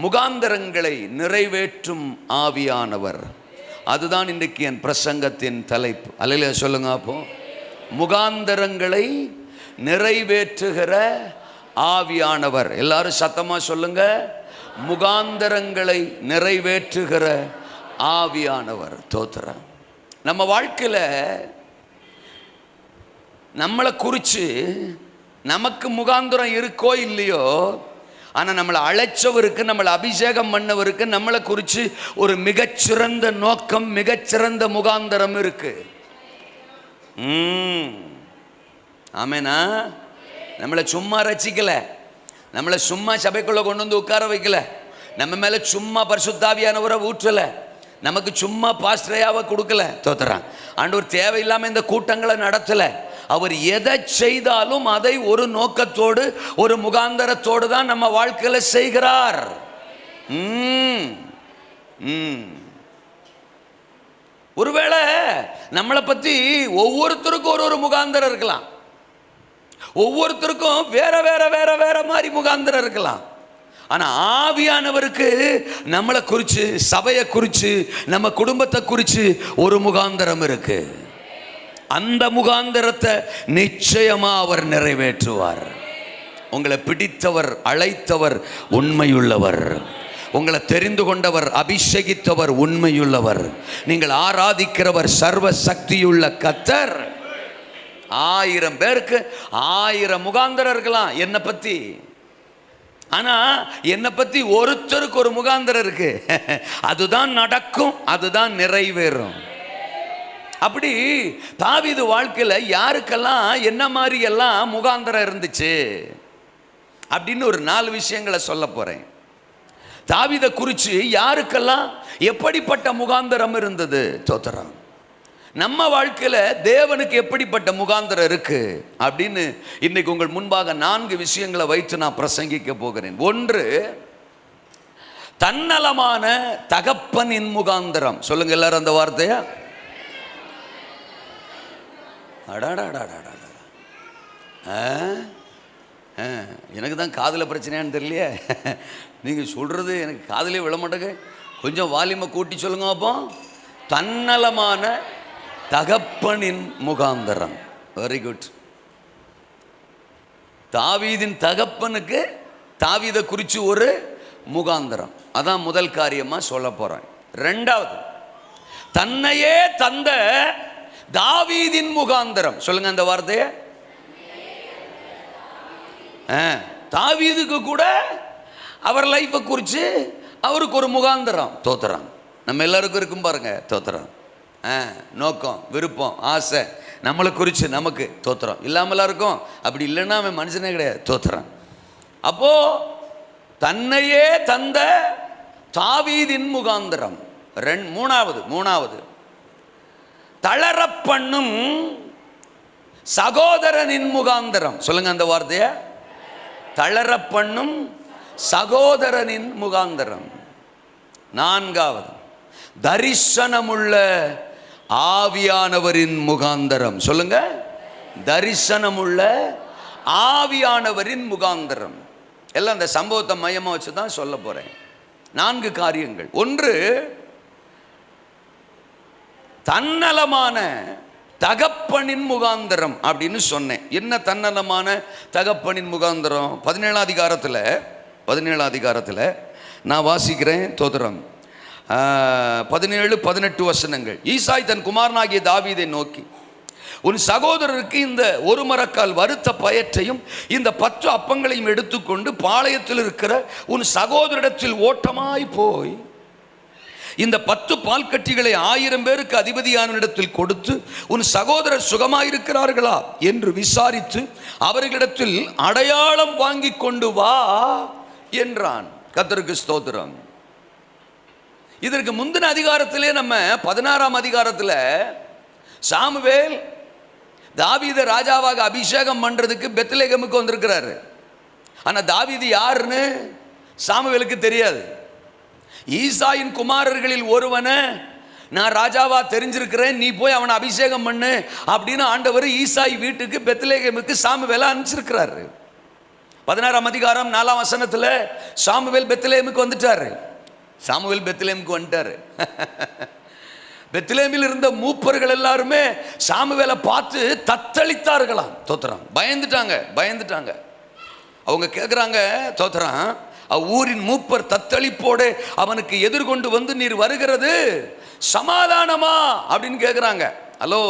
முகாந்தரங்களை நிறைவேற்றும் ஆவியானவர். அதுதான் இன்றைக்கு என் பிரசங்கத்தின் தலைப்பு. அல்லேலூயா சொல்லுங்க. அப்போ முகாந்தரங்களை நிறைவேற்றுகிற ஆவியானவர். எல்லாரும் சத்தமா சொல்லுங்க. முகாந்தரங்களை நிறைவேற்றுகிற ஆவியானவர். தோத்திரம். நம்ம வாழ்க்கையில நம்மளை குறித்து நமக்கு முகாந்திரம் இருக்கோ இல்லையோ, ஆனால் நம்மளை அழைச்சவருக்கு, நம்மளை அபிஷேகம் பண்ணவருக்கு நம்மளை குறித்து ஒரு மிகச்சிறந்த நோக்கம், மிகச்சிறந்த முகாந்தரம் இருக்கு. ஆமேனா? நம்மளை சும்மா ரசிக்கல, நம்மளை சும்மா சபைக்குள்ள கொண்டு வந்து உட்கார வைக்கல, நம்ம மேலே சும்மா பரிசுத்தாவியானவரை ஊற்றலை, நமக்கு சும்மா பாஸ்டரையாவை கொடுக்கல. தோத்துறான். ஆண்டவர் தேவையில்லாமல் இந்த கூட்டங்களை நடத்தலை. அவர் எதை செய்தாலும் அதை ஒரு நோக்கத்தோடு, ஒரு முகாந்தரத்தோடு தான் நம்ம வாழ்க்கையில் செய்கிறார். ஒருவேளை நம்மளை பற்றி ஒவ்வொருத்தருக்கும் ஒரு முகாந்தரம் இருக்கலாம், ஒவ்வொருத்தருக்கும் வேற வேற வேற வேற மாதிரி முகாந்தரம் இருக்கலாம். ஆனால் ஆவியானவருக்கு நம்மளை குறித்து, சபையை குறித்து, நம்ம குடும்பத்தை குறித்து ஒரு முகாந்தரம் இருக்கு. அந்த முகாந்தரத்தை நிச்சயமா அவர் நிறைவேற்றுவார். உங்களை பிடித்தவர், அழைத்தவர் உண்மையுள்ளவர். உங்களை தெரிந்து கொண்டவர், அபிஷேகித்தவர் உண்மையுள்ளவர். நீங்கள் ஆராதிக்கிறவர் சர்வ சக்தியுள்ள கர்த்தர். 1000 பேருக்கு 1000 முகாந்தரம் இருக்கலாம் என்னை பற்றி. ஆனா என்னை பற்றி ஒருத்தருக்கு ஒரு முகாந்தரம் இருக்கு. அதுதான் நடக்கும், அதுதான் நிறைவேறும். அப்படி தாவீது வாழ்க்கையில் யாருக்கெல்லாம் என்ன மாதிரி எல்லாம் முகாந்தரம் இருந்துச்சு அப்படின்னு ஒரு 4 விஷயங்களை சொல்ல போறேன். தாவீதை குறித்து யாருக்கெல்லாம் எப்படிப்பட்ட முகாந்தரம் இருந்தது. தோத்திரம். நம்ம வாழ்க்கையில் தேவனுக்கு எப்படிப்பட்ட முகாந்தரம் இருக்கு அப்படின்னு இன்னைக்கு உங்கள் முன்பாக 4 விஷயங்களை வைத்து நான் பிரசங்கிக்க போகிறேன். 1, தன்னலமான தகப்பனின் முகாந்தரம். சொல்லுங்க எல்லாரும் அந்த வார்த்தையா. எனக்கு தான் காதில் பிரச்சனையான்னு தெரியலையே. நீங்கள் சொல்கிறது எனக்கு காதிலே விழ மாட்டேங்க. கொஞ்சம் வால்யூமை கூட்டி சொல்லுங்க. அப்போ தன்னலமான தகப்பனின் முகாந்தரம். Very good. தாவீதின் தகப்பனுக்கு தாவீதை குறித்து ஒரு முகாந்தரம். அதான் முதல் காரியமாக சொல்ல போகிறேன். 2வது, தன்னையே தந்த தாவீதின் முகாந்தரம். சொல்லுங்க அந்த வார்த்தையை. தாவீதுக்கு கூட அவர் லைஃப்பை குறித்து அவருக்கு ஒரு முகாந்தரம். தோத்திரம். நம்ம எல்லாருக்கும் இருக்கும் பாருங்க. தோத்திரம். நோக்கம், விருப்பம், ஆசை நம்மளை குறித்து நமக்கு. தோத்திரம். இல்லாமலாம் இருக்கும். அப்படி இல்லைன்னா அவன் மனுஷனே கிடையாது. தோத்திரம். அப்போ தன்னையே தந்த தாவீதின் முகாந்தரம். 3வது, தளரப்பண்ணும் சகோதரனின் முகாந்தரம். சொல்லுங்க அந்த வார்த்தைய. தளரப்பண்ணும் சகோதரனின் முகாந்தரம். 4வது, தரிசனமுள்ள ஆவியானவரின் முகாந்தரம். சொல்லுங்க. தரிசனமுள்ள ஆவியானவரின் முகாந்தரம். எல்லாம் அந்த சம்பவத்தை மையமாக வச்சு தான் சொல்ல போறேன். 4 காரியங்கள். 1, தன்னலமான தகப்பனின் முகாந்தரம் அப்படின்னு சொன்னேன். என்ன தன்னலமான தகப்பனின் முகாந்தரம்? 17 அதிகாரத்தில் நான் வாசிக்கிறேன். தோத்திரம். 17-18 வசனங்கள். ஈசாய் தன் குமாரனாகிய தாவீதை நோக்கி, உன் சகோதரருக்கு இந்த 1 மரக்கால் வறுத்த பயற்றையும் இந்த 10 அப்பங்களையும் எடுத்துக்கொண்டு பாளையத்தில் இருக்கிற உன் சகோதரிடத்தில் ஓட்டமாய் போய் இந்த 10 பால்கட்டிகளை 1000 பேருக்கு அதிபதியானிடத்தில் கொடுத்து உன் சகோதரர் சுகமாயிருக்கிறார்களா என்று விசாரித்து அவர்களிடத்தில் அடையாளம் வாங்கி கொண்டு வா என்றான். கர்த்தருக்கு ஸ்தோத்திரம். இதற்கு முந்தின அதிகாரத்திலே நம்ம 16ஆம் அதிகாரத்தில் சாமுவேல் தாவீதை ராஜாவாக அபிஷேகம் பண்றதுக்கு பெத்லெகேமுக்கு வந்திருக்கிறாரு. ஆனால் தாவீது யாருன்னு சாமுவேலுக்கு தெரியாது. ஈசாயின் குமாரர்களில் ஒருவனை நான் ராஜாவா தெரிஞ்சிருக்கிறேன், நீ போய் அவனை அபிஷேகம் பண்ணு அப்படின்னு ஆண்டவர் ஈசாய் வீட்டுக்கு பெத்லெகேமுக்கு சாமுவேலை அனுப்பிச்சிருக்கிறாரு. 16ஆம் அதிகாரம் 4ஆம் வசனத்துல சாமுவேல் பெத்லெஹேமுக்கு வந்துட்டாரு. சாமுவேல் பெத்லெஹேமுக்கு வந்துட்டாரு. பெத்லெஹேமில் இருந்த மூப்பர்கள் எல்லாருமே சாமுவேலை பார்த்து தத்தளித்தார்களாம். தோத்திரம், பயந்துட்டாங்க. அவங்க கேட்குறாங்க, தோத்திரம், ஊரின் மூப்பர் தத்தளிப்போடு அவனுக்கு எதிர்கொண்டு வந்து, நீர் வருகிறது சமாதானமா அப்படின்னு கேட்குறாங்க. ஹலோ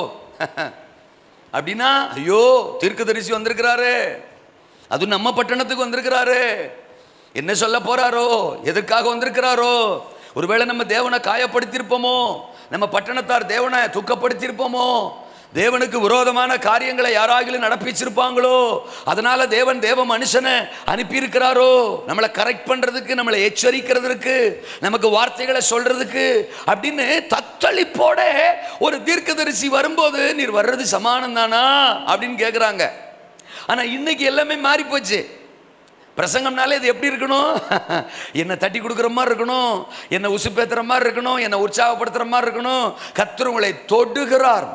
அப்படின்னா, ஐயோ தீர்க்கதரிசி வந்திருக்கிறாரு, அது நம்ம பட்டணத்துக்கு வந்திருக்கிறாரு, என்ன சொல்ல போறாரோ, எதற்காக வந்திருக்கிறாரோ, ஒருவேளை நம்ம தேவனை காயப்படுத்தியிருப்போமோ, நம்ம பட்டணத்தார் தேவனை துக்கப்படுத்தியிருப்போமோ, தேவனுக்கு விரோதமான காரியங்களை யாராகிலும் நடப்பிச்சிருப்பாங்களோ, அதனால தேவன் தேவ மனுஷனை அனுப்பியிருக்கிறாரோ, நம்மளை கரெக்ட் பண்றதுக்கு, நம்மளை எச்சரிக்கிறதுக்கு, நமக்கு வார்த்தைகளை சொல்றதுக்கு அப்படின்னு தத்தளிப்போட ஒரு தீர்க்கதரிசி வரும்போது, நீர் வர்றது சமானம் தானா அப்படின்னு கேட்குறாங்க. ஆனா இன்னைக்கு எல்லாமே மாறி போச்சு. பிரசங்கம்னாலே இது எப்படி இருக்கணும்? என்னை தட்டி கொடுக்குற மாதிரி இருக்கணும், என்னை உசுப்பேத்துற மாதிரி இருக்கணும், என்னை உற்சாகப்படுத்துற மாதிரி இருக்கணும். கர்த்தர் உங்களை தொடுகிறார்,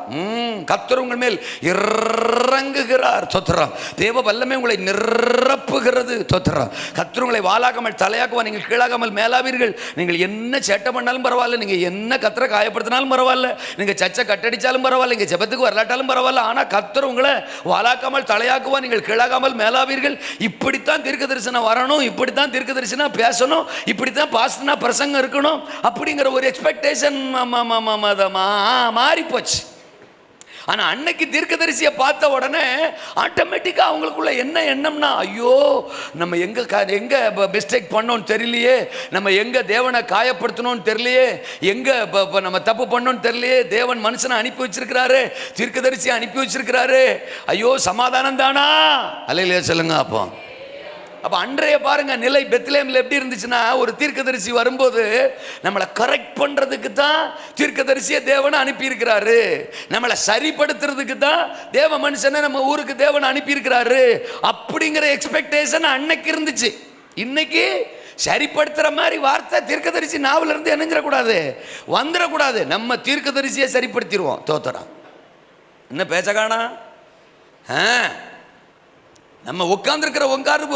கர்த்தர் உங்கள் மேல் இறங்குகிறார். தோத்திரம், தேவ வல்லமை உங்களை நிரப்புகிறது. தோத்திரம், கர்த்தர் உங்களை வாலாகாமல் தலையாக்குவார், நீங்கள் கீழாகாமல் மேலாவீர்கள். நீங்கள் என்ன சேட்டை பண்ணாலும் பரவாயில்ல, நீங்கள் என்ன கர்த்தரை காயப்படுத்தினாலும் பரவாயில்ல, நீங்கள் சச்சை கட்டடிச்சாலும் பரவாயில்ல, நீங்கள் ஜெபத்துக்கு வரலாட்டாலும் பரவாயில்ல, ஆனால் கர்த்தர் உங்களை வாலாக்காமல் தலையாக்குவார், நீங்கள் கீழாகாமல் மேலாவீர்கள். இப்படித்தான் தீர்க்க தரிசனம் வரணும், இப்படித்தான் தீர்க்க தரிசனம் பேசணும், இப்படித்தான் பாஸ்டர்னா பிரசங்கம் இருக்கணும் அப்படிங்கிற ஒரு எக்ஸ்பெக்டேஷன் மாறி போச்சு. ஆனா அன்னைக்கு தீர்க்கதரிசியை பார்த்த உடனே ஆட்டோமேட்டிக்கா அவங்களுக்குள்ள என்ன எண்ணம்னா, ஐயோ நம்ம எங்க மிஸ்டேக் பண்ணோம்னு தெரியலையே, நம்ம எங்க தேவனை காயப்படுத்தணும்னு தெரியலையே, எங்க நம்ம தப்பு பண்ணோம்னு தெரியலையே, தேவன் மனுஷனை அனுப்பி வச்சிருக்கிறாரு, தீர்க்கதரிசியை அனுப்பி வச்சிருக்கிறாரு, ஐயோ சமாதானம் தானா? அல்லேலூயா சொல்லுங்க. அப்போ அன்றைய பாருங்க நிலை பெத்லெஹேமில் எப்படி இருந்துச்சுன்னா, ஒரு தீர்க்கதரிசி வரும்போது நம்மளை கரெக்ட் பண்றதுக்கு தான் தீர்க்கதரிசியை தேவனை அனுப்பியிருக்கிறாரு, நம்மளை சரிப்படுத்துறதுக்கு தான் தேவ மனுஷனை நம்ம ஊருக்கு தேவனை அனுப்பியிருக்கிறாரு அப்படிங்கிற எக்ஸ்பெக்டேஷன் அன்னைக்கு இருந்துச்சு. இன்னைக்கு சரிப்படுத்துற மாதிரி வார்த்தை தீர்க்கதரிசி நாவல இருந்து என்னஞ்சிடக்கூடாது, வந்துடக்கூடாது. நம்ம தீர்க்கதரிசியை சரிப்படுத்திடுவோம். தோத்தரம் என்ன பேச்ச காணா? நம்ம உட்காந்துருக்கிற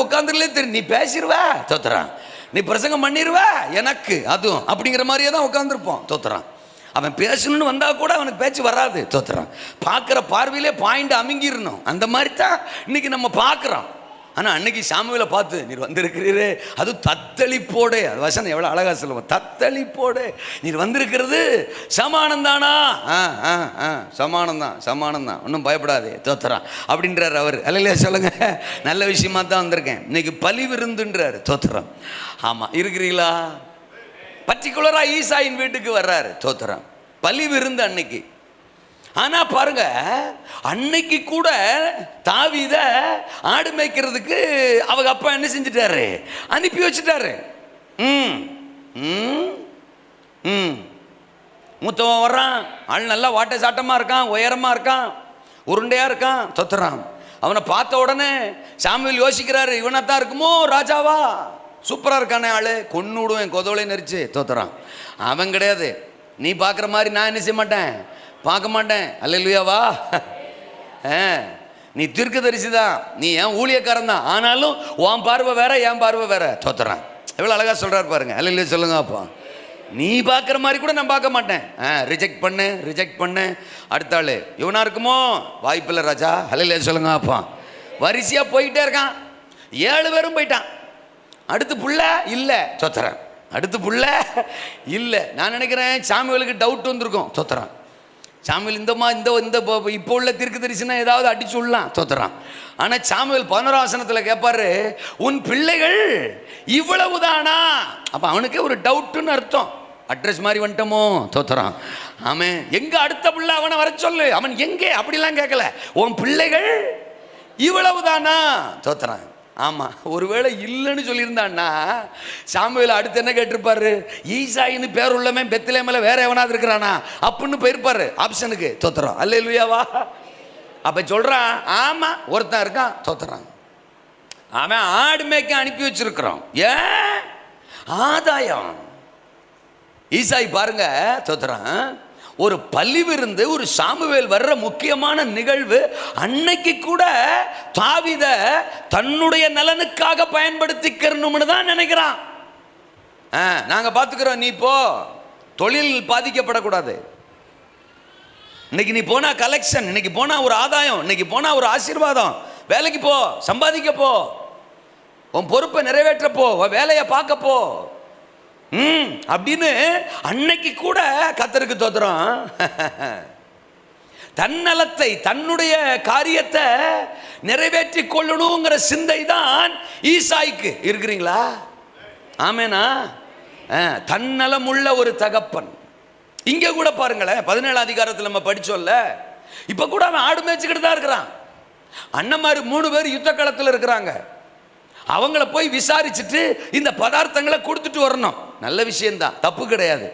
உட்காந்துருலே தெரியும், நீ பேசிடுவ தோத்துறான், நீ பிரசங்கம் பண்ணிடுவ எனக்கு அதுவும் அப்படிங்கிற மாதிரியே தான் உட்காந்துருப்போம். தோத்துறான், அவன் பேசணும்னு வந்தா கூட அவனுக்கு பேச்சு வராது. தோத்துறான், பார்க்குற பார்வையிலே பாயிண்ட் அமுங்கிடணும், அந்த மாதிரி தான் இன்னைக்கு நம்ம பார்க்குறோம். ஆனால் அன்னைக்கு சாமுவேலை பார்த்து, நீர் வந்திருக்கிறீரே, அது தத்தளிப்போடு, அது வசனம் எவ்வளோ அழகாக சொல்லுவோம், தத்தளிப்போடு நீர் வந்திருக்கிறது சமானந்தானா? சமானந்தான், ஒன்றும் பயப்படாதே தோத்துறான் அப்படின்றார் அவர். அல்லையா சொல்லுங்க, நல்ல விஷயமா தான் வந்திருக்கேன், இன்னைக்கு பலி விருந்துன்றார். தோத்துறான், ஆமாம் இருக்கிறீங்களா? பர்டிகுலராக ஈசாயின் வீட்டுக்கு வர்றாரு. தோத்துறான், பலி விருந்து அன்னைக்கு. ஆனா பாருங்க, அன்னைக்கு கூட தாவீத ஆடு மேய்க்கிறதுக்கு அவங்க அப்பா என்ன செஞ்சிட்டாரு, அனுப்பி வச்சுட்டாரு. மூத்தவன் வர்றான், ஆள் நல்லா வாட்டை சாட்டமா இருக்கான், உயரமா இருக்கான், உருண்டையா இருக்கான். தொத்துறான், அவனை பார்த்த உடனே சாமுவேல் யோசிக்கிறாரு, இவனாத்தான் இருக்குமோ ராஜாவா, சூப்பரா இருக்கானே ஆளு, கொன்னு விடுவேன் கொதவளை நெரிச்சு. தோத்துறான், அவன் கிடையாது, நீ பார்க்குற மாதிரி நான் என்ன செய்ய மாட்டேன், பார்க்க மாட்டேன். அல்லேலூயாவா? நீ தீர்க்கதரிசி தான், நீ ஏன் ஊழியக்காரன் தான், ஆனாலும் உன் பார்வை வேற, என் பார்வை வேற. தோத்துறான், எவ்வளோ அழகா சொல்றாரு பாருங்க. அல்லேலூயா சொல்லுங்க. அப்பா, நீ பார்க்குற மாதிரி கூட நான் பார்க்க மாட்டேன், ரிஜெக்ட் பண்ணு. அடுத்த ஆளு இவனா இருக்குமோ, வாய்ப்பில்லை ராஜா. அல்லேலூயா சொல்லுங்க. அப்பா, வரிசையா போயிட்டே இருக்கான், 7 பேரும் போயிட்டான். அடுத்து புள்ள இல்லை. தோத்துறான், அடுத்து புள்ள இல்லை. நான் நினைக்கிறேன் சாமுவேலுக்கு டவுட் வந்திருக்கும். தோத்துறான், சாமுவேல் இந்த இப்போ உள்ள தீர்க்கதரிசினா ஏதாவது அடிச்சு விடலாம். தோத்துறான். ஆனால் சாமுவேல் 11ஆம் வசனத்தில் கேட்பாரு, உன் பிள்ளைகள் இவ்வளவுதானா? அப்போ அவனுக்கே ஒரு டவுட்டுன்னு அர்த்தம், அட்ரஸ் மாதிரி வந்துட்டோமோ. தோத்துறான், அவன் எங்க அடுத்த பிள்ளை அவனை வர சொல்லு, அவன் எங்கே அப்படிலாம் கேட்கல, உன் பிள்ளைகள் இவ்வளவுதானா? தோத்துறான். ஆமாம், ஒருவேளை இல்லைன்னு சொல்லியிருந்தான்னா சாமுவேல் அடுத்து என்ன கேட்டிருப்பாரு, ஈசாயின்னு பேர் உள்ளமே பெத்லெஹேமில் வேற எவனாவது இருக்கிறானா அப்படின்னு போயிருப்பாரு ஆப்ஷனுக்கு. தோத்துறான். அல்லேலூயாவா? அப்போ சொல்கிறான், ஆமாம் ஒருத்தன் இருக்கான். தோத்துறான், அவன் ஆடு மேய்க்க அனுப்பி வச்சிருக்கிறான். ஏன்? ஆதாயம். ஈசாய் பாருங்க. தோத்துறான், ஒரு பள்ளி விருந்து, ஒரு சாமுவேல் வர்ற முக்கியமான நிகழ்வு. அன்னைக்கு கூட தாவீத தன்னுடைய நலனுக்காக பயன்படுத்திக்கணும்னு தான் நினைக்கிறான். நாங்கள் பார்த்துக்கிறோம், நீ போ, தொழில் பாதிக்கப்படக்கூடாது. இன்னைக்கு நீ போனா கலெக்ஷன், இன்னைக்கு போனா ஒரு ஆதாயம், இன்னைக்கு போனா ஒரு ஆசீர்வாதம், வேலைக்கு போ, சம்பாதிக்க போ, உன் பொறுப்பை நிறைவேற்ற போ, வேலையை பார்க்க போ அப்படின்னு அன்னைக்கு கூட கர்த்தருக்கு தோத்திரம். தன்னலத்தை, தன்னுடைய காரியத்தை நிறைவேற்றி கொள்ளணுங்கிற சிந்தை தான் ஈசாய்க்கு. இருக்கிறீங்களா? ஆமேனா? தன்னலம் உள்ள ஒரு தகப்பன். இங்க கூட பாருங்களேன், 17 அதிகாரத்தில் நம்ம படிச்சோம்ல, இப்ப கூட அவன் ஆடு மேய்ச்சிக்கிட்டு தான் இருக்கிறான். அண்ணன்மாரு 3 பேர் யுத்த களத்தில் இருக்கிறாங்க. அவங்கள போய் விசாரிச்சுட்டு இந்த பதார்த்தங்களை கொடுத்துட்டு வரணும். நல்ல விஷயம்தான், தப்பு கிடையாது.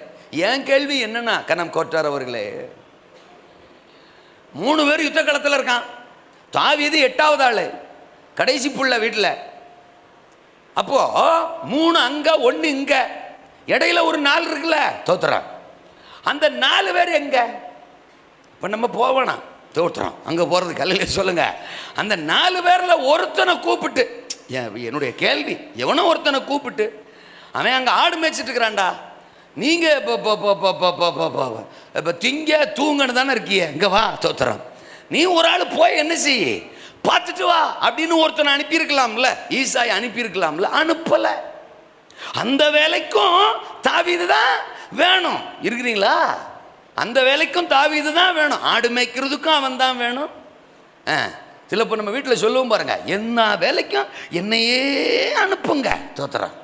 என் கேள்வி என்னன்னா, கனம் கோட்டார் அவர்களே, 3 பேர் யுத்த களத்தில் இருக்கான். தாவீது 8வது ஆளு, கடைசி புள்ள வீட்டில். அப்போ 3 அங்க 1 இங்க, இடையில ஒரு 4 இருக்குல்ல, தோத்துறான். அந்த 4 பேர் எங்க? இப்போ நம்ம போவேனா? தோற்றுறோம் அங்கே போகிறது கல்லையில சொல்லுங்க. அந்த 4 பேரில் ஒருத்தனை கூப்பிட்டு, என்னுடைய கேள்வி, எவனோ ஒருத்தனை கூப்பிட்டு, அவன் அங்கே ஆடு மேய்ச்சிட்டு இருக்கிறான்டா, நீங்கள் இப்போ திங்க தூங்கன்னு தானே இருக்கிய, இங்கே வா தோத்துறான், நீ ஒரு ஆள் போய் என்ன செய்ய, பார்த்துட்டு வா அப்படின்னு ஒருத்தனை அனுப்பியிருக்கலாம்ல, ஈசாய் அனுப்பியிருக்கலாம்ல, அனுப்பலை. அந்த வேலைக்கும் தாவீது தான் வேணும். இருக்கிறீங்களா? அந்த வேலைக்கும் தாவீது தான் வேணும். ஆடு மேய்க்கிறதுக்கும் அவன் தான் வேணும். சிலப்போ நம்ம வீட்டில் சொல்லுவோம் பாருங்க, என்ன வேலைக்கும் என்னையே அனுப்புங்க தோத்துறான்,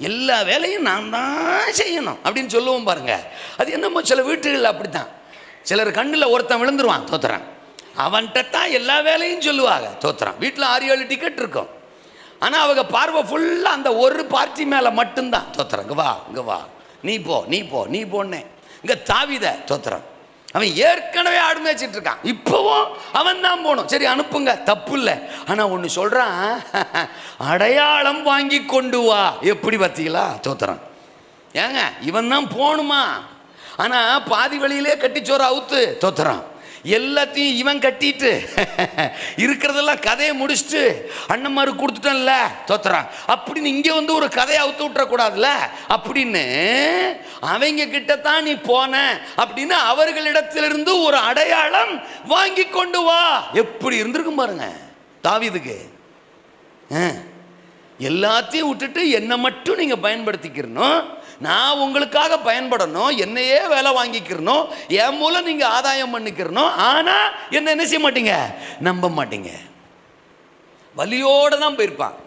எல்லா வேலையும் நான் தான் செய்யணும் அப்படின்னு சொல்லுவோம் பாருங்க. அது என்னமோ சில வீட்டுகளில் அப்படித்தான். சிலர் கண்ணில் ஒருத்தன் விழுந்துருவான், தோத்துறான், அவன்கிட்ட தான் எல்லா வேலையும் சொல்லுவாங்க, தோத்துறான். வீட்டில் 6-7 டிக்கெட் இருக்கும், ஆனால் அவங்க பார்வை ஃபுல்லாக அந்த ஒரு பார்ட்டி மேலே மட்டும்தான். தோத்துறான், இங்கே வா, இங்கே வா, நீ போ, நீ போ, நீ போன்னே. இங்கே தாவீத தோத்துறான், அவன் ஏற்கனவே ஆடு மேய்ச்சிட்டு இருக்கான், இப்போவும் அவன் தான் போகணும். சரி அனுப்புங்க, தப்பு இல்லை. ஆனால் ஒன்று சொல்கிறான், அடையாளம் வாங்கி கொண்டு வா. எப்படி பார்த்தீங்களா? தோத்துறான். ஏங்க இவன் தான் போகணுமா? ஆனால் பாதி வழியிலே கட்டிச்சோறு அவுத்து தோத்துறான். எல்லாத்தையும் இவன் கட்டிட்டு இருக்கிறதெல்லாம் கதையை முடிச்சுட்டு அண்ணன்மாரு கொடுத்துட்டேன்ல தோத்துறான். அப்படின்னு இங்கே வந்து ஒரு கதையை அவுத்து விட்டுறக்கூடாதுல்ல அப்படின்னு அவங்க கிட்டத்தான் நீ போன அப்படின்னு அவர்களிடத்திலிருந்து ஒரு அடையாளம் வாங்கி கொண்டு வா. எப்படி இருந்திருக்கும் பாருங்க தாவீதுக்கு. எல்லாத்தையும் விட்டுட்டு என்னை மட்டும் நீங்கள் பயன்படுத்திக்கிறணும், நான் உங்களுக்காக பயன்படணும், என்னையே வேலை வாங்கிக்கிறணும், என் மூலம் நீங்கள் ஆதாயம் பண்ணிக்கிறணும். ஆனால் என்ன செய்ய மாட்டீங்க, நம்ப மாட்டீங்க. வலியோடு தான் போயிருப்பான்,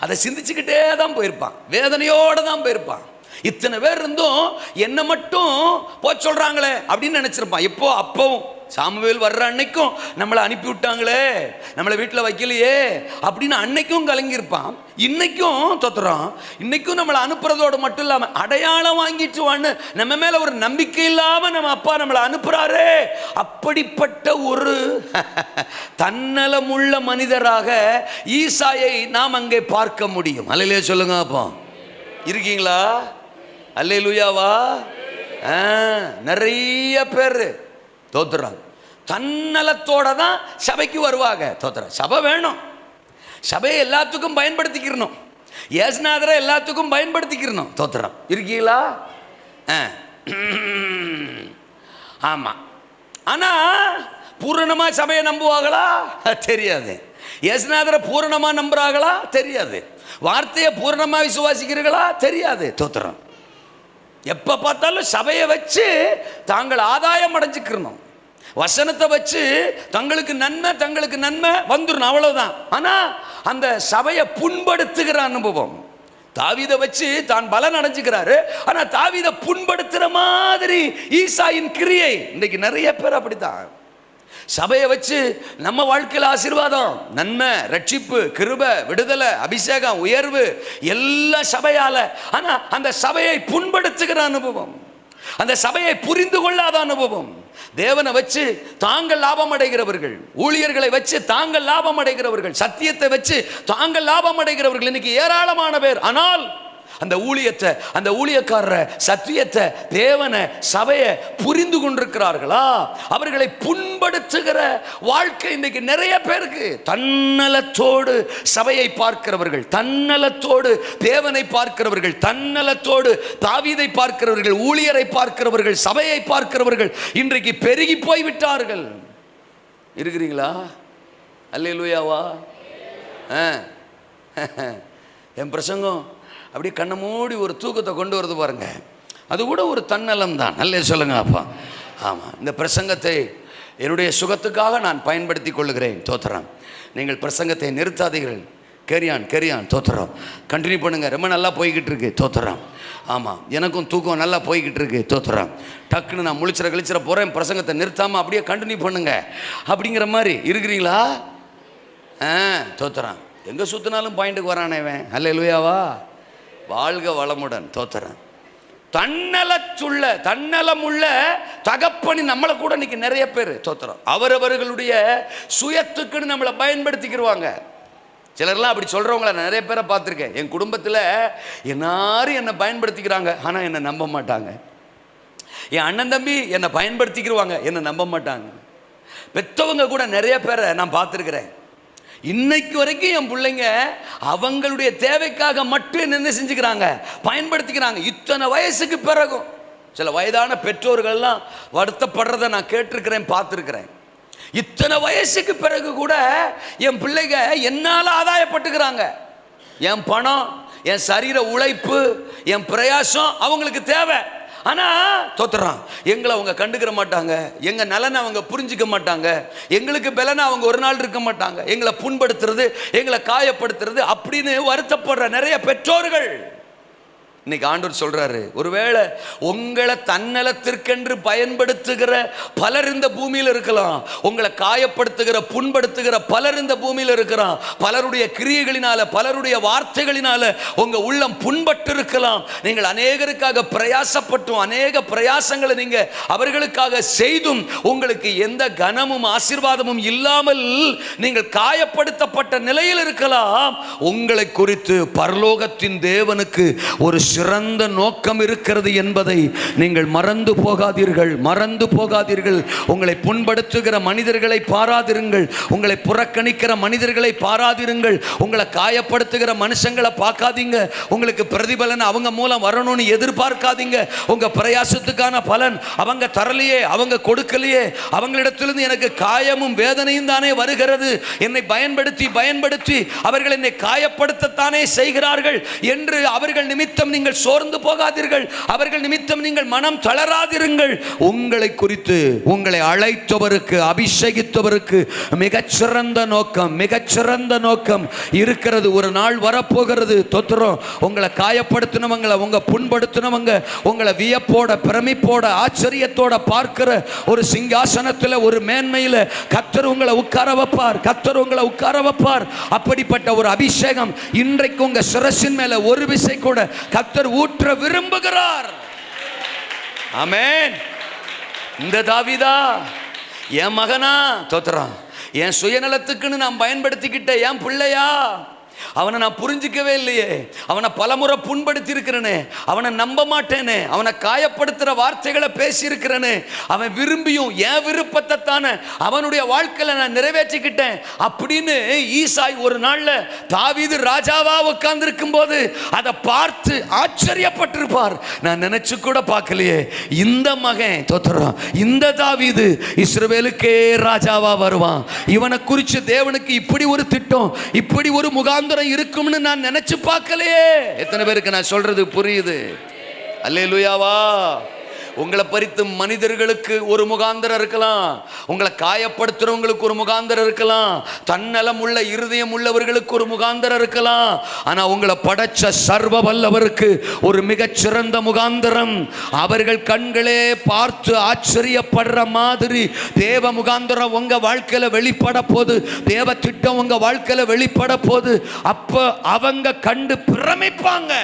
அதை சிந்திச்சுக்கிட்டே தான் போயிருப்பான், வேதனையோடு தான் போயிருப்பான். இத்தனை பேர் இருந்தும் என்னை மட்டும் போய் சொல்கிறாங்களே அப்படின்னு நினச்சிருப்பான். எப்போ? அப்பவும் சாமுவேல் வர்ற அன்னைக்கும் நம்மளை அனுப்பி விட்டாங்களே, நம்மளை வீட்டில் வைக்கலையே அப்படின்னு அன்னைக்கும் கலங்கியிருப்பான். இன்னைக்கும் தோத்துறோம், இன்னைக்கும் நம்மளை அனுப்புறதோடு மட்டும் இல்லாமல் அடையாளம் வாங்கிட்டுவான்னு நம்ம மேலே ஒரு நம்பிக்கை இல்லாமல் நம்ம அப்பா நம்மளை அனுப்புகிறாரே. அப்படிப்பட்ட ஒரு தன்னலமுள்ள மனிதராக ஈசாயை நாம் அங்கே பார்க்க முடியும். அல்லேலூயா சொல்லுங்க. அப்போ இருக்கீங்களா? அல்லேலூயாவா? நிறைய பேர் தோத்துறாங்க, தன்னலத்தோட தான் சபைக்கு வருவாங்க. தோத்துற சபை வேணும், சபையை எல்லாத்துக்கும் பயன்படுத்திக்கிறணும், ஏசுநாதரை எல்லாத்துக்கும் பயன்படுத்திக்கிறணும். தோத்துறான். இருக்கீங்களா? ஆமாம். ஆனால் பூரணமாக சபையை நம்புவாங்களா? தெரியாது. ஏசுநாதரை பூரணமாக நம்புறாங்களா? தெரியாது. வார்த்தையை பூரணமாக விசுவாசிக்கிறீர்களா? தெரியாது. தோத்துறான். எப்போ பார்த்தாலும் சபையை வச்சு தாங்கள் ஆதாயம் அடைஞ்சிக்கிறணும், வசனத்தை வச்சு தங்களுக்கு நன்மை வந்துடணும், அவ்வளவுதான். ஆனால் அந்த சபையை புண்படுத்துகிற அனுபவம், தாவீதை வச்சு தான் பலன் அடைஞ்சுக்கிறாரு, ஆனால் தாவீதை புண்படுத்துகிற மாதிரி ஈசாயின் கிரியை இன்றைக்கு நிறைய பேர் அப்படித்தான். சபையை வச்சு நம்ம வாழ்க்கையில் ஆசீர்வாதம், நன்மை, ரட்சிப்பு, கிருபை, விடுதலை, அபிஷேகம், உயர்வு எல்லாம் சபையால. ஆனா அந்த சபையை புண்படுத்துகிற அனுபவம், அந்த சபையை புரிந்து கொள்ளாத அனுபவம், தேவனை வச்சு தாங்கள் லாபம் அடைகிறவர்கள், ஊழியர்களை வச்சு தாங்கள் லாபம் அடைகிறவர்கள், சத்தியத்தை வச்சு தாங்கள் லாபம் அடைகிறவர்கள் இன்னைக்கு ஏராளமான பேர். ஆனால் அந்த ஊழியத்தை, அந்த ஊழியக்காரரை, சத்தியத்தை, தேவனை, சபையை புரிந்து கொண்டிருக்கிறார்களா? அவர்களை புண்படுத்துகிற வாழ்க்கை இன்னைக்கு நிறைய பேருக்கு. தன்னலத்தோடு சபையை பார்க்கிறவர்கள், தன்னலத்தோடு தேவனை பார்க்கிறவர்கள், தன்னலத்தோடு தாவீதை பார்க்கிறவர்கள், ஊழியரை பார்க்கிறவர்கள், சபையை பார்க்கிறவர்கள் இன்றைக்கு பெருகி போய்விட்டார்கள். இருக்கிறீங்களா? அல்லேலூயாவா? என் பிரசங்கம் அப்படியே கண்ணை மூடி ஒரு தூக்கத்தை கொண்டு வருது பாருங்க. அது கூட ஒரு தன்னலம் தான். நல்லே சொல்லுங்க அப்பா. ஆமாம், இந்த பிரசங்கத்தை என்னுடைய சுகத்துக்காக நான் பயன்படுத்தி கொள்ளுகிறேன். தோத்திரம். நீங்கள் பிரசங்கத்தை நிறுத்தாதீர்கள். கேரியான் தோத்திரம். கண்டினியூ பண்ணுங்க. ரொம்ப நல்லா போய்கிட்டு இருக்கு. தோத்திரம். ஆமாம், எனக்கும் தூக்கம் நல்லா போய்கிட்டு இருக்கு. தோத்திரம். டக்குன்னு நான் முழிச்சிட போகிறேன், பிரசங்கத்தை நிறுத்தாமல் அப்படியே கண்டினியூ பண்ணுங்க அப்படிங்கிற மாதிரி இருக்கிறீங்களா? தோத்திரம். எங்கே சுற்றினாலும் பாயிண்ட்டுக்கு வரானேவன். அல்லேலூயாவா? வாழ்க வளமுடன். தோத்திரம். தன்னலமுள்ள தகப்பனி நம்மளை கூட இன்னைக்கு நிறைய பேர் தோத்திரம் அவரவர்களுடைய சுயத்துக்குன்னு நம்மளை பயன்படுத்திக்கிடுவாங்க. சிலர்லாம் அப்படி சொல்கிறவங்கள நான் நிறைய பேரை பார்த்துருக்கேன். என் குடும்பத்தில் எல்லாரும் என்னை பயன்படுத்திக்கிறாங்க, ஆனால் என்னை நம்ப மாட்டாங்க. என் அண்ணன் தம்பி என்னை பயன்படுத்திக்கிடுவாங்க, என்னை நம்ப மாட்டாங்க. பெற்றவங்க கூட நிறைய பேரை நான் பார்த்துருக்கிறேன். இன்னைக்கு வரைக்கும் என் பிள்ளைங்க அவங்களுடைய தேவைக்காக மட்டும் என்ன செஞ்சுக்கிறாங்க, பயன்படுத்திக்கிறாங்க. இத்தனை வயசுக்கு பிறகும் சில வயதான பெற்றோர்கள்லாம் வருத்தப்படுறதை நான் கேட்டிருக்கிறேன், பார்த்துருக்கிறேன். இத்தனை வயசுக்கு பிறகு கூட என் பிள்ளைங்க என்னால் ஆதாயப்பட்டுக்கிறாங்க. என் பணம், என் சரீர உழைப்பு, என் பிரயாசம் அவங்களுக்கு தேவை. ஆனால் தோத்துறான், எங்களை அவங்க கண்டுக்கிற மாட்டாங்க, எங்கள் நலனை அவங்க புரிஞ்சிக்க மாட்டாங்க, எங்களுக்கு பலனை அவங்க ஒரு நாள் இருக்க மாட்டாங்க, எங்களை புண்படுத்துறது, எங்களை காயப்படுத்துறது அப்படின்னு வருத்தப்படுற நிறைய பெற்றோர்கள் இன்னைக்கு ஆண்டவர் சொல்றாரு, ஒருவேளை உங்களை தன்னலத்திற்கென்று பயன்படுத்துகிற பலர் இந்த பூமியில் இருக்கலாம், உங்களை காயப்படுத்துகிற புண்படுத்துகிற பலர் இந்த பூமியில் இருக்கிறான். பலருடைய கிரியைகளினால, பலருடைய வார்த்தைகளினால உங்க உள்ளம் புண்பட்டு இருக்கலாம். நீங்கள் அநேகருக்காக பிரயாசப்பட்டும், அநேக பிரயாசங்களை நீங்க அவர்களுக்காக செய்தும் உங்களுக்கு எந்த கனமும் ஆசீர்வாதமும் இல்லாமல் நீங்கள் காயப்படுத்தப்பட்ட நிலையில் இருக்கலாம். உங்களை குறித்து பரலோகத்தின் தேவனுக்கு ஒரு சிறந்த நோக்கம் இருக்கிறது என்பதை நீங்கள் மறந்து போகாதீர்கள். உங்களை புண்படுத்துகிற மனிதர்களை பாராதிருங்கள், உங்களை புறக்கணிக்கிற மனிதர்களை பாராதிருங்கள், உங்களை காயப்படுத்துகிற மனுஷங்களை பார்க்காதீங்க. உங்களுக்கு பிரதிபலன் அவங்க மூலம் வரணும்னு எதிர்பார்க்காதீங்க. உங்க பிரயாசத்துக்கான பலன் அவங்க தரலையே, அவங்க கொடுக்கலையே, அவங்களிடத்திலிருந்து எனக்கு காயமும் வேதனையும் தானே வருகிறது, என்னை பயன்படுத்தி அவர்கள் என்னை காயப்படுத்தத்தானே செய்கிறார்கள் என்று அவர்கள் நிமித்தம் நீங்கள் சோர்ந்து போகாதீர்கள், அவர்கள் நிமித்தம் நீங்கள் மனம் தளராதிருங்கள். உங்களை குறித்து, உங்களை அழைத்தவருக்கு, அபிஷேகித்தவருக்கு மிகச்சிறந்த நோக்கம் இருக்கிறது. ஒரு நாள் வரப்போகிறது. தொத்துறோம். உங்களை காயப்படுத்தினவங்க, உங்க புண்படுத்தினவங்க, உங்களை வியப்போட, பிரமிப்போட, ஆச்சரியத்தோட பார்க்கிற ஒரு சிங்காசனத்தில், ஒரு மேன்மையில் கர்த்தர் உங்களை உட்கார வைப்பார். அப்படிப்பட்ட ஒரு அபிஷேகம் இன்றைக்கு உங்க சிரசின் மேல ஒரு விசை கூட கர்த்தர் ஊற்ற விரும்புகிறார். ஆமென். இந்த தாவீதா என் மகனா? தோத்துறான். என் சுயநலத்துக்குன்னு நான் பயன்படுத்திக்கிட்ட என் பிள்ளையா? அவனை நான் புரிஞ்சிக்கவே இல்லையே, அவனை பலமுறை புண்படுத்தி இருக்கிறனே, அவனை நம்ப மாட்டேனே, அவனை காயப்படுத்துகிற வார்த்தைகளை பேசியிருக்கிறனே, அவன் விரும்பியும் என் விருப்பத்தை தானே அவனுடைய வாழ்க்கையில் நான் நிறைவேற்றிக்கிட்டேன் அப்படின்னு ஈசாய் ஒரு நாளில் தாவீது ராஜாவா உட்கார்ந்திருக்கும் போது அதை பார்த்து ஆச்சரியப்பட்டிருப்பார். நான் நினைச்சு கூட பார்க்கலையே, இந்த மகன் தோத்துறான், இந்த தாவீது இஸ்ரவேலுக்கே ராஜாவா வருவான், இவனை குறித்து தேவனுக்கு இப்படி ஒரு திட்டம், இப்படி ஒரு முகாந்திரம் இருக்கும்னு நான் நினைச்சு பார்க்கலையே. எத்தனை பேருக்கு நான் சொல்றது புரியுது? அல்லேலூயாவா? உங்களை பறித்து மனிதர்களுக்கு ஒரு முகாந்திரம் இருக்கலாம், உங்களை காயப்படுத்துறவங்களுக்கு ஒரு முகாந்திரம் இருக்கலாம், தன்னலம் உள்ள இருதயம் உள்ளவர்களுக்கு ஒரு முகாந்திரம் இருக்கலாம். ஆனா உங்களை படைச்ச சர்வ வல்லவருக்கு ஒரு மிகச்சிறந்த முகாந்திரம், அவர்கள் கண்களே பார்த்து ஆச்சரியப்படுற மாதிரி தேவ முகாந்திரம் உங்க வாழ்க்கையில வெளிப்பட போது, தேவ திட்டம் உங்க வாழ்க்கையில வெளிப்பட போது. அப்ப அவங்க கண்டு பிரமிப்பாங்க.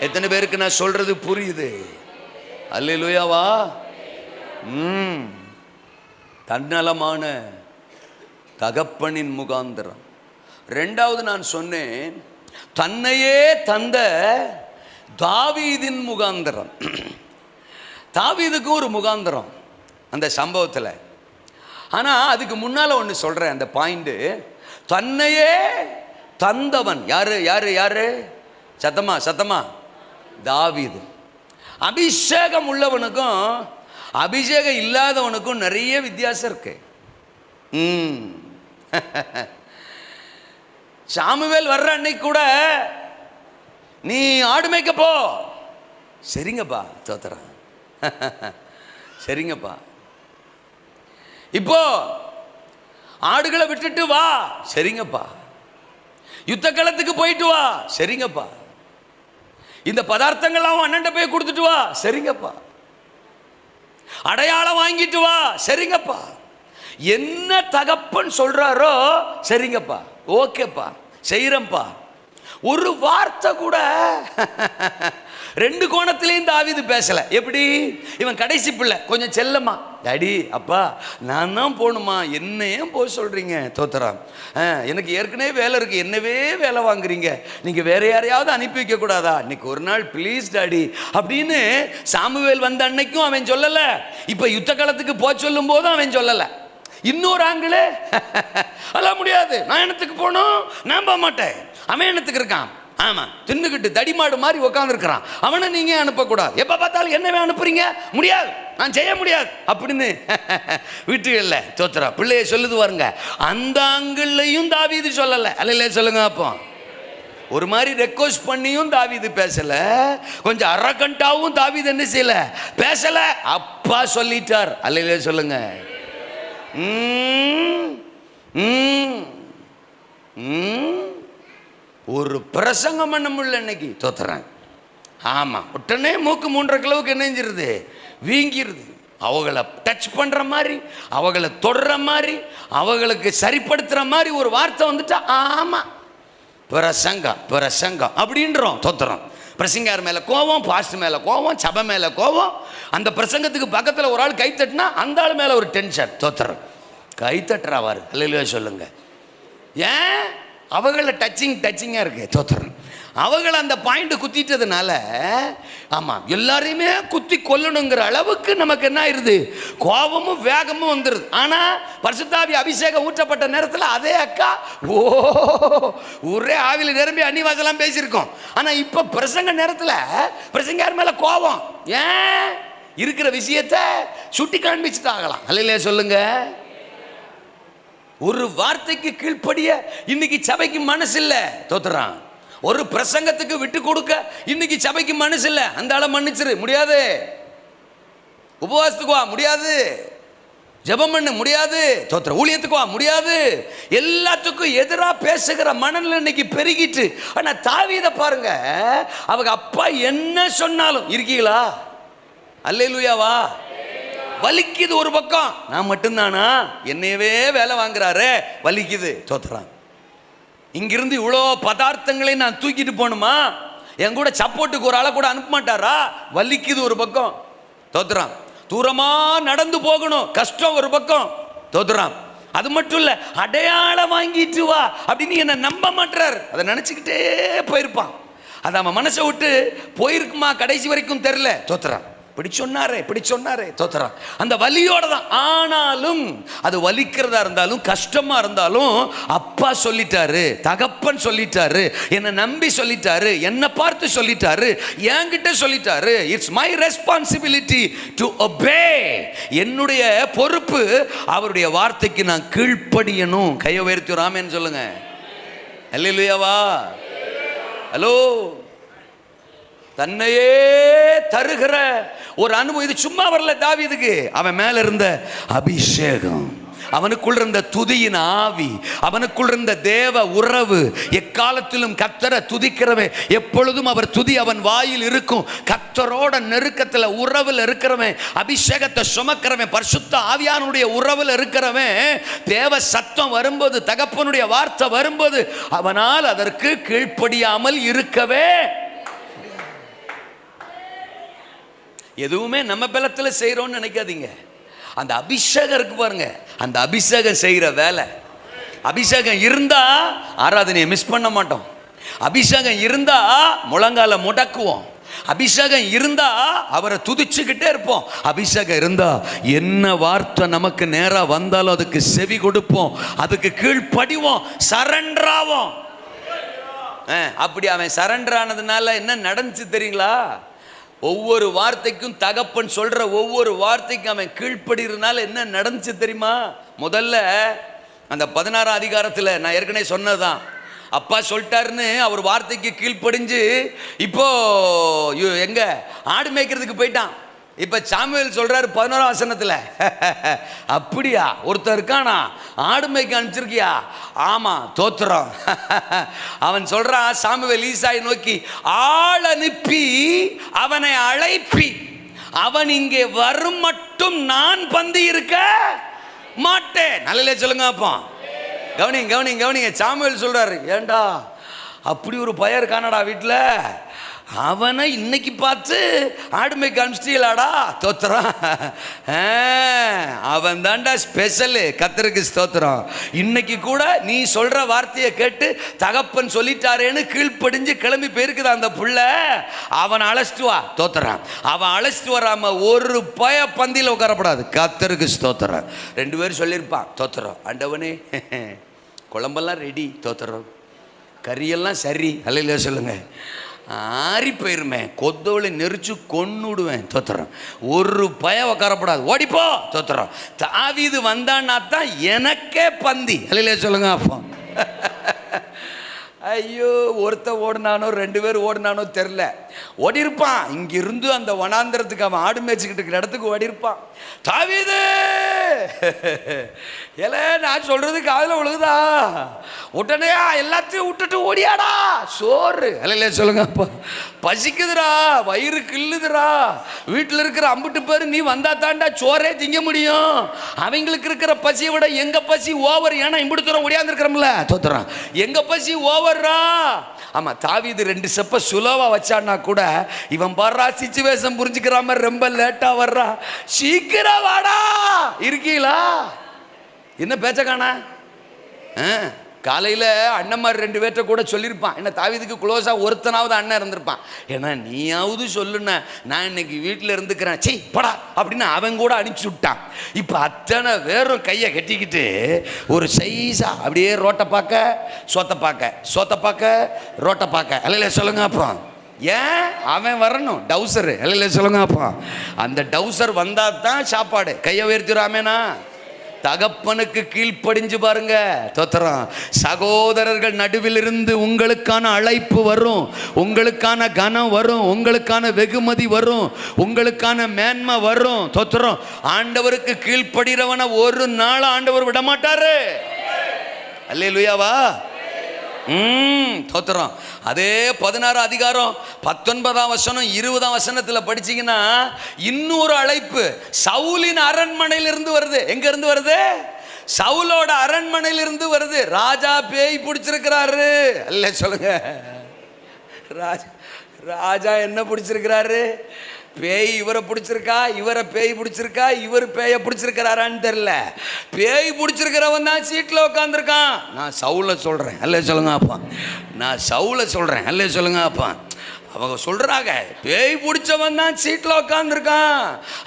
எத்தனை பேருக்கு நான் சொல்றது புரியுது? அல்லேலூயாவா? தன்னலமான தகப்பனின் முகாந்திரம். ரெண்டாவது நான் சொன்னேன், தன்னையே தந்த தாவீதின் முகாந்திரம். தாவீதுக்கு ஒரு முகாந்திரம் அந்த சம்பவத்தில். ஆனால் அதுக்கு முன்னால் ஒன்று சொல்கிறேன். அந்த பாயிண்ட்டு, தன்னையே தந்தவன் யாரு யாரு யாரு? சத்தமா சத்தமா, தாவீது. அபிஷேகம் உள்ளவனுக்கும் அபிஷேகம் இல்லாதவனுக்கும் நிறைய வித்தியாசம் இருக்கு. சாமுவேல் வர்ற அன்னைக்கு கூட நீ ஆடு மேய்க்க போ, சரிங்கப்பா, தோத்துறேன், சரிங்கப்பா. இப்போ ஆடுகளை விட்டுட்டு வா, சரிங்கப்பா. யுத்த களத்துக்கு போயிட்டு வா, சரிங்கப்பா. இந்த பதார்த்தங்கள்லாம் அண்ணன் போய் கொடுத்துட்டு வா, சரிங்கப்பா. அடையாளம் வாங்கிட்டு வா, சரிங்கப்பா. என்ன தகப்பன் சொல்றாரோ சரிங்கப்பா, ஓகேப்பா, செய்யறேன்ப்பா. ஒரு வார்த்தை கூட ரெண்டு கோணத்திலையும் தாவீது பேசல. எப்படி? இவன் கடைசி பிள்ளை, கொஞ்சம் செல்லமா, டாடி அப்பா நான் தான் போகணுமா, என்னையும் போக சொல்றீங்க, தோத்துறான், எனக்கு ஏற்கனவே வேலை இருக்கு, என்னவே வேலை வாங்குறீங்க, நீங்க வேற யாரையாவது அனுப்பி வைக்க கூடாதா, இன்னைக்கு ஒரு நாள் ப்ளீஸ் டாடி அப்படின்னு சாமுவேல் வந்த அன்னைக்கும் அவன் சொல்லல. இப்ப யுத்த காலத்துக்கு போக சொல்லும் போதும் அவன் சொல்லல. இன்னொரு ஆங்கிள், அதெல்லாம் முடியாது, நான் என்னத்துக்கு போகணும், நான் போக மாட்டேன், அவன் என்னத்துக்கு இருக்கான், ஆமா தின்னுக்கிட்டு தடிமாடு மாதிரி உட்கார்ந்து இருக்கிறான், அவனை நீங்க அனுப்பக்கூடாது, எப்ப பார்த்தாலும் என்னவே அனுப்புறீங்க, முடியாது, நான் செய்ய முடியாது அப்படின்னு வீட்டுகள்ல தோத்துறா பிள்ளைய சொல்லுது பாருங்க. அந்த ஆங்கிள்லையும் தாவீது சொல்லல. அல்ல சொல்லுங்க. அப்போ ஒரு மாதிரி ரெக்வஸ்ட் பண்ணியும் தாவீது பேசல, கொஞ்சம் அரகண்டாவும் தாவீது என்ன செய்யல, பேசல. அப்பா சொல்லிட்டார். அல்ல சொல்லுங்க. ஒரு பிரசங்கம் பண்ண முடியல இன்னைக்கு, தோத்துறாங்க. ஆமா, உடனே மூக்கு 3.5 கிலோவுக்கு என்னஞ்சிருது, வீங்கிருது. அவங்கள டச் பண்ற மாதிரி, அவங்கள தொடுற மாதிரி, அவங்களுக்கு சரிப்படுத்துற மாதிரி ஒரு வார்த்தை வந்துட்டா, ஆமா பிரசங்கம் பிரசங்கம் அப்படின்றோம், தோத்துறோம். பிரசங்கார் மேல கோவம், பாஸ்ட் மேல கோவம், சபை மேல கோவம். அந்த பிரசங்கத்துக்கு பக்கத்துல ஒரு ஆள் கை தட்டினா அந்த ஆள் மேல ஒரு டென்ஷன், தோத்துறோம். கை தட்டுறாவாரு. அல்லேலூயா சொல்லுங்க. ஏன்? அவங்கள டச்சிங்கா இருக்கு, தோத்துறோம். அவங்கள அந்த பாயிண்ட் குத்திட்டதுனால, ஆமா எல்லாரையுமே குத்தி கொல்லணுங்கிற அளவுக்கு நமக்கு என்ன ஆயிருது, கோபமும் வேகமும் வந்துருது. ஆனா பரிசுத்தாவி அபிஷேகம் ஊற்றப்பட்ட நேரத்தில் அதே அக்கா ஒரே ஆவில நிரம்பி அன்னிவாசலாம் பேசியிருக்கோம். ஆனா இப்ப பிரசங்க நேரத்தில் பிரசங்கார் மேல கோபம், ஏன்? இருக்கிற விஷயத்தை சுட்டி காண்பிச்சுட்டு ஆகலாம். அல்லையா சொல்லுங்க. ஒரு வார்த்தைக்கு கீழ்ப்படிய இன்னைக்கு சபைக்கு மனசு இல்ல, தோத்துறான். ஒரு பிரசங்கத்துக்கு விட்டு கொடுக்க இன்னைக்கு சபைக்கு மனசு இல்ல. அந்த ஆளை மன்னிச்சிரு, முடியாது. உபவாசத்துக்கு வா, முடியாது. ஜெபம் பண்ண முடியாது, தோத்துற. ஊழியத்துக்கு வா, முடியாது. எல்லாத்துக்கும் எதிராக பேசுகிற மனநிலை இன்னைக்கு பெருகிட்டு. ஆனா தாவீதை பாருங்க, அவங்க அப்பா என்ன சொன்னாலும், இருக்கீங்களா? அல்லேலூயாவா? வலிக்குது ஒரு பக்கம், நான் மட்டும்தானா, என்னையவே வேலை வாங்குறாரு, வலிக்குது, தோத்துறான். இங்கிருந்து இவ்வளோ பதார்த்தங்களை நான் தூக்கிட்டு போகணுமா, என் கூட சப்போர்ட்டுக்கு ஒரு ஆளை கூட அனுப்ப மாட்டாரா, வலிக்குது ஒரு பக்கம், தோத்துறான். தூரமா நடந்து போகணும், கஷ்டம் ஒரு பக்கம், தோத்துறான். அது மட்டும் இல்ல, அடையாளம் வாங்கிட்டு வா அப்படின்னு என்ன நம்ப மாட்டார். அதை நினைச்சுக்கிட்டே போயிருப்பான். அது அவன் மனசை விட்டு போயிருக்குமா கடைசி வரைக்கும் தெரியல, தோத்துறான். இப்படி சொன்னாரே, தோத்துறான். அந்த வலியோட தான். ஆனாலும் அது வலிக்கிறதா இருந்தாலும் கஷ்டமா இருந்தாலும் அப்பா சொல்லிட்டாரு, தகப்பன் சொல்லிட்டாரு, என்னை நம்பி சொல்லிட்டாரு, என்னை பார்த்து சொல்லிட்டாரு, என்கிட்ட சொல்லிட்டாரு. It's my responsibility to obey. என்னுடைய பொறுப்பு அவருடைய வார்த்தைக்கு நான் கீழ்ப்படியணும். கையை உயர்த்தி ராமேன்னு சொல்லுங்க. அல்லேலூயாவா? ஹலோ. தன்னையே தருகிற ஒரு அனுபவம். இது சும்மா வரல தாவீதுக்கு. அவன் மேல இருந்த அபிஷேகம், அவனுக்குள் இருந்த துதியின் ஆவி, அவனுக்குள் இருந்த தேவ உறவு, எக்காலத்திலும் கர்த்தரை துதிக்கிறவன், எப்பொழுதும் அவர் துதி அவன் வாயில் இருக்கும். கர்த்தரோட நெருக்கத்துல உறவில் இருக்கிறவன், அபிஷேகத்தை சுமக்கிறவன், பரிசுத்த ஆவியானுடைய உறவில் இருக்கிறவன், தேவ சத்தம் வரும்போது, தகப்பனுடைய வார்த்தை வரும்போது அவனால் அதற்கு கீழ்ப்படியாமல் இருக்கவே. எதுவுமே நம்ம பலத்துல செய்யறோம்னு நினைக்காதீங்க. அந்த அபிஷேகம் இருக்கு பாருங்க, அந்த அபிஷேகம் செய்யற வேலை. அபிஷேகம் இருந்தா ஆராதனையை மிஸ் பண்ண மாட்டோம். அபிஷேகம் இருந்தா முழங்கால முடக்குவோம். அபிஷேகம் இருந்தா அவரை துதிச்சுக்கிட்டே இருப்போம். அபிஷேகம் இருந்தா என்ன வார்த்தை நமக்கு நேரா வந்தாலும் அதுக்கு செவி கொடுப்போம், அதுக்கு கீழ்ப்படிவோம், சரண்டர் ஆவோம். அப்படி அவன் சரண்டர் ஆனதுனால என்ன நடந்துச்சு தெரியுங்களா? ஒவ்வொரு வார்த்தைக்கும் தகப்பன் சொல்ற ஒவ்வொரு வார்த்தைக்கும் அவன் கீழ்ப்படுறதுனால என்ன நடந்துச்சு தெரியுமா? முதல்ல அந்த 16ஆம் அதிகாரத்தில் நான் ஏற்கனவே சொன்னதான், அப்பா சொல்லிட்டாருன்னு அவர் வார்த்தைக்கு கீழ்ப்படிஞ்சு இப்போ எங்க ஆடு மேய்க்கிறதுக்கு போயிட்டான். இப்ப சாமுவேல் சொல்றாரு 11ஆம் வசனத்துல, அப்படியா ஒருத்தர் இருக்கானா ஆடு மேய்க்க அனுப்பிச்சிருக்கியா? ஆமா தோத்துறோம். அவன் சொல்றான் சாமுவேல் ஈசாயை நோக்கி, ஆள் அனுப்பி அவனை அழைப்பி அவன் இங்கே வரும் மட்டும் நான் பந்தி இருக்க மாட்டேன். நல்ல சொல்லுங்க. அப்போ கவனிங்க. சாமுவேல் சொல்றாரு, ஏண்டா அப்படி ஒரு பையன் காணடா வீட்டில், அவனை இன்னைக்கு பார்த்து ஆடு மேய்க்க அனுப்பிச்சிட்டீங்களாடா? தோத்துறான். அவன் தாண்டா ஸ்பெஷலு. கர்த்தருக்கு ஸ்தோத்திரம். இன்னைக்கு கூட நீ சொல்ற வார்த்தையை கேட்டு தகப்பன் சொல்லிட்டாரேன்னு கீழ்ப்படிஞ்சு கிளம்பி போயிருக்குது அந்த புள்ள. அவன் அழைச்சிட்டு வா. தோத்துறான். அவன் அழைச்சிட்டு வராம ஒரு பந்தியில் உட்காரப்படாது. கர்த்தருக்கு ஸ்தோத்திரம். 2 பேரும் சொல்லியிருப்பான், தோத்துறோம் ஆண்டவனே, குழம்பெல்லாம் ரெடி, தோத்துறோம், கறியெல்லாம் சரி, அல்லையா சொல்லுங்க, ஆறி போயிருமே, கொத்தவளை நெரிச்சு கொன்னுடுவேன், தோத்துறோம், ஒரு பய உக்காரப்படாது, ஓடிப்போ, தோத்துறோம். தாவீது வந்தான்னா தான் எனக்கே பந்தி, அல்லையா சொல்லுங்க. அப்போ ஐயோ, ஒருத்த ஓடினானோ 2 பேர் ஓடினானோ தெரில, ஓடிருப்பான். இங்கிருந்து அந்த வனாந்திரத்துக்கு அவன் ஆடு மேய்ச்சிக்கிட்டு இருக்கிற இடத்துக்கு ஓடிருப்பான். தாவீது ஏல, நான் சொல்றது காதுல விழுகுதா? உடனே எல்லாத்தையும் விட்டுட்டு ஓடியாடா, சோறு, அல்ல சொல்லுங்க. அப்பா பசிக்குதுரா, வயிறு கிள்ளுதுரா, வீட்டில் இருக்கிற அம்பிட்டு பேர் நீ வந்தா தாண்டா சோறே திங்க முடியும். அவங்களுக்கு இருக்கிற பசியை விட எங்க பசி ஓவர். ஏன்னா இம்பிட்டு தூரம் ஓடியாந்துருக்கிறோம்ல, தோத்துறான், எங்க பசி ஓவர்ரா. ஆமா, தாவீது 2 செப்ப சுலவா வச்சான்னா கூட இவன் பாடுறா, சிச்சுவேஷன் புரிஞ்சுக்கிற மாதிரி ரொம்ப லேட்டா வர்றா, சீக்கிரம் வாடா. இருக்கீங்களா? என்ன பேச்ச காணா? காலையில் அண்ணன்மார் 2 பேர்ட்ட கூட சொல்லியிருப்பான். என்ன தாவீதுக்கு க்ளோஸாக ஒருத்தனாவது அண்ணன் இருந்திருப்பான். ஏன்னா நீயாவது சொல்லுன, நான் இன்னைக்கு வீட்டில் இருந்துக்கிறேன், சீ படா அப்படின்னு அவன் கூட அனுப்பிச்சி விட்டான். இப்போ அத்தனை பேரும் கையை கட்டிக்கிட்டு ஒரு சைஸா அப்படியே ரோட்டை பார்க்க சோத்தை பார்க்க, சோத்தை பார்க்க ரோட்டை பார்க்க, அல்ல சொல்லுங்க. அப்போ ஏன் அவன் வரணும்? டவுசரு, அல்ல சொல்லுங்க. அப்போ அந்த டவுசர் வந்தால் தான் சாப்பாடு. கையை உயர்த்திடாமேனா தகப்பனுக்கு கீழ்ப்படிஞ்சு பாருங்க, தோத்திரம். சகோதரர்கள் நடுவில் இருந்து உங்களுக்கான அழைப்பு வரும், உங்களுக்கான கனம் வரும், உங்களுக்கான வெகுமதி வரும், உங்களுக்கான மேன்மை வரும், தோத்திரம். ஆண்டவருக்கு கீழ்ப்படுகிறவனை ஒரு நாள் ஆண்டவர் விட மாட்டாரு. அல்லேலூயாவா? தோத்திரம். அதே 16ஆம் அதிகாரம் 19ஆம் வசனம் 20ஆம் வசனத்தில் படிச்சீங்கன்னா இன்னொரு அழைப்பு சவுலின் அரண்மனையிலிருந்து வருது. எங்க இருந்து வருது? சவுலோட அரண்மனையிலிருந்து வருது. ராஜா பேய் பிடிச்சிருக்கிறாரு, அல்ல சொல்லுங்க. ராஜா என்ன பிடிச்சிருக்கிறாரு? பேய் இவரை பிடிச்சிருக்கா, இவரை பேய் பிடிச்சிருக்கா, இவர் பேயை பிடிச்சிருக்கிறாரான்னு தெரியல. பேய் பிடிச்சிருக்கிறவன் தான் சீட்டில் உட்காந்துருக்கான். நான் சவுல சொல்கிறேன், அல்ல சொல்லுங்க. அப்பா நான் சவுல சொல்கிறேன், அல்ல சொல்லுங்க. அப்பா அவங்க சொல்கிறாங்க, பேய் பிடிச்சவன் தான் சீட்டில் உட்காந்துருக்கான்,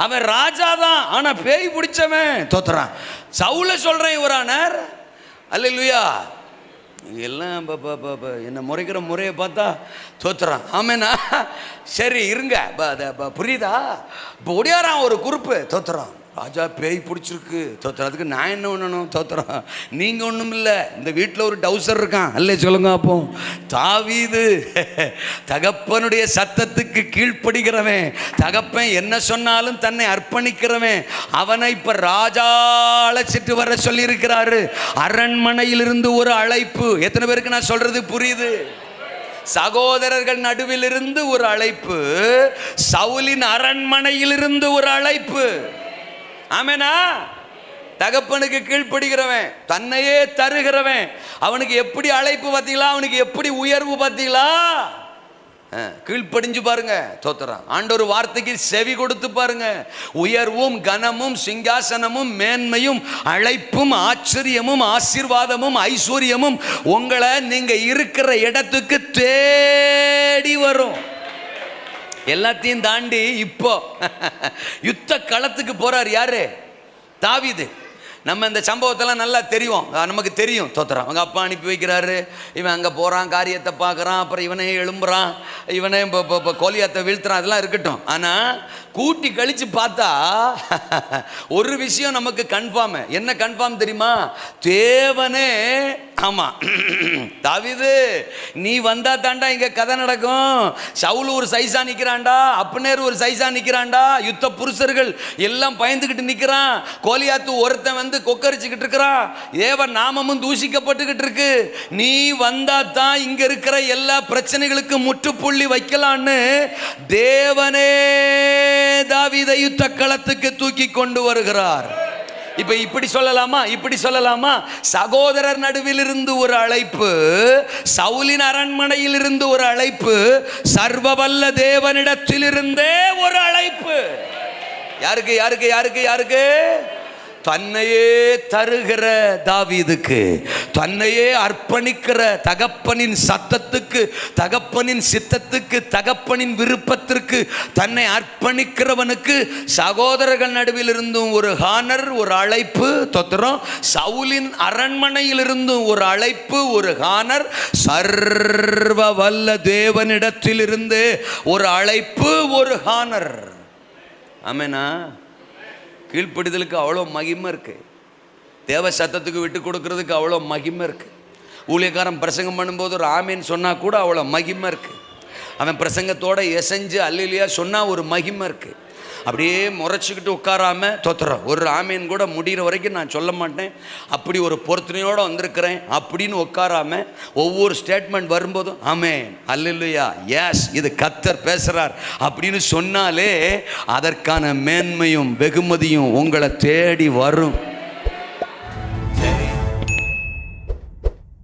அவன் ராஜா தான், ஆனால் பேய் பிடிச்சவன் தோத்துறான். சவுல சொல்கிறேன் இவரானார், அல்லேலூயா. எல்லாம் என்ன முறைக்கிற முறையை பார்த்தா தோத்துறான். ஆமேனா? சரி இருங்க, புரியுதா? இப்போ ஒடியாரான் ஒரு குரூப்பு, தோத்துறான். ராஜா பேய் பிடிச்சிருக்கு, தோத்துறதுக்கு நான் என்ன பண்ணணும்? தோத்துறான். நீங்கள் ஒன்றும் இல்லை, இந்த வீட்டில் ஒரு டவுசர் இருக்கான், அல்ல சொல்லுங்க. அப்போ தாவீது தகப்பனுடைய சத்தத்துக்கு கீழ்ப்படுகிறவன், தகப்பன் என்ன சொன்னாலும் தன்னை அர்ப்பணிக்கிறவன், அவனை இப்போ ராஜா அழைச்சிட்டு வர சொல்லியிருக்கிறாரு. அரண்மனையிலிருந்து ஒரு அழைப்பு. எத்தனை பேருக்கு நான் சொல்றது புரியுது? சகோதரர்கள் நடுவில் இருந்து ஒரு அழைப்பு, சவுலின் அரண்மனையிலிருந்து ஒரு அழைப்பு. ஆமெனா? தகப்பனுக்கு கீழ்ப்படுகிறவன், தன்னையே தருகிறவன், அவனுக்கு எப்படி அழைப்பு பார்த்தீங்களா? அவனுக்கு எப்படி உயர்வு பார்த்தீங்களா? கீழ்ப்படிஞ்சு பாருங்க, தோத்துறான். ஆண்டவர் வார்த்தைக்கு செவி கொடுத்து பாருங்க. உயர்வும் கனமும் சிங்காசனமும் மேன்மையும் அழைப்பும் ஆச்சரியமும் ஆசீர்வாதமும் ஐஸ்வர்யமும் உங்களை நீங்க இருக்கிற இடத்துக்கு தேடி வரும். எல்லாத்தையும் தாண்டி இப்போ யுத்த களத்துக்கு போறார். யாரு? தாவீது. நம்ம இந்த சம்பவத்தெல்லாம் நல்லா தெரியும், நமக்கு தெரியும். தோத்துறான். அவங்க அப்பா அனுப்பி வைக்கிறாரு, இவன் அங்கே போகிறான், காரியத்தை பார்க்குறான், அப்புறம் இவனே எழும்புறான், இவனே இப்போ கோலியாத்தை வீழ்த்துறான். அதெல்லாம் இருக்கட்டும். ஆனால் கூட்டி கழித்து பார்த்தா ஒரு விஷயம் நமக்கு கன்ஃபார்ம். என்ன கன்ஃபார்ம் தெரியுமா? தேவனே, ஆமாம், தாவீது நீ வந்தா தாண்டா இங்கே கதை நடக்கும். சவுல் ஒரு சைஸா நிற்கிறான்டா, அப்னேர் ஒரு சைஸா நிற்கிறான்டா, யுத்த புருஷர்கள் எல்லாம் பயந்துக்கிட்டு நிற்கிறான், கோலியாத்து ஒருத்தன் வந்து கொக்கரிச்சுக்கிட்டு இருக்கிறான், தேவ நாமமும் தூஷிக்கப்பட்டுக்கிட்டு இருக்கு. நீ வந்தா தான் இங்க இருக்கிற எல்லா பிரச்சனைகளுக்கு முற்றுப்புள்ளி வைக்கலான்னு தேவனே தாவீதை யுத்த களத்துக்கு தூக்கி கொண்டு வருகிறார். இப்ப இப்படி சொல்லலாமா? இப்படி சொல்லலாமா? சகோதரர் நடுவில் இருந்து ஒரு அழைப்பு, சவுலின் அரண்மனையில் இருந்து ஒரு அழைப்பு, சர்வவல்ல தேவனிடத்தில் இருந்தே ஒரு அழைப்பு. யாருக்கு யாருக்கு யாருக்கு யாருக்கு? தன்னையே தருகிற தாவீதுக்கு, தன்னையே அர்ப்பணிக்கிற தகப்பனின் சத்தத்துக்கு, தகப்பனின் சித்தத்துக்கு, தகப்பனின் விருப்பத்திற்கு தன்னை அர்ப்பணிக்கிறவனுக்கு சகோதரர்கள் நடுவில் இருந்தும் ஒரு ஹானர், ஒரு அழைப்பு. தொத்திரம். சவுலின் அரண்மனையில் இருந்தும் ஒரு அழைப்பு, ஒரு ஹானர். சர்வ வல்ல தேவனிடத்தில் இருந்து ஒரு அழைப்பு, ஒரு ஹானர். ஆமெனா? கீழ்ப்படிதலுக்கு அவ்வளோ மகிமை இருக்கு. தேவ சத்தத்துக்கு விட்டு கொடுக்கறதுக்கு அவ்வளோ மகிமை இருக்கு. ஊழியக்காரன் பிரசங்கம் பண்ணும்போது ஒரு ஆமீன் சொன்னா கூட அவ்வளோ மகிமை இருக்கு. அவன் பிரசங்கத்தோட எசைஞ்சு அல்லேலூயா சொன்னா ஒரு மகிமை இருக்கு. அப்படியே முறைச்சிக்கிட்டு உட்காராம தோத்துறோம். ஒரு ஆமீன் கூட முடிகிற வரைக்கும் நான் சொல்ல மாட்டேன், அப்படி ஒரு பொருத்தனையோடு வந்திருக்கிறேன் அப்படின்னு உட்காராம ஒவ்வொரு ஸ்டேட்மெண்ட் வரும்போதும் ஆமேன் அல்லேலூயா எஸ் இது கர்த்தர் பேசுகிறார் அப்படின்னு சொன்னாலே அதற்கான மேன்மையும் வெகுமதியும் உங்களை தேடி வரும்.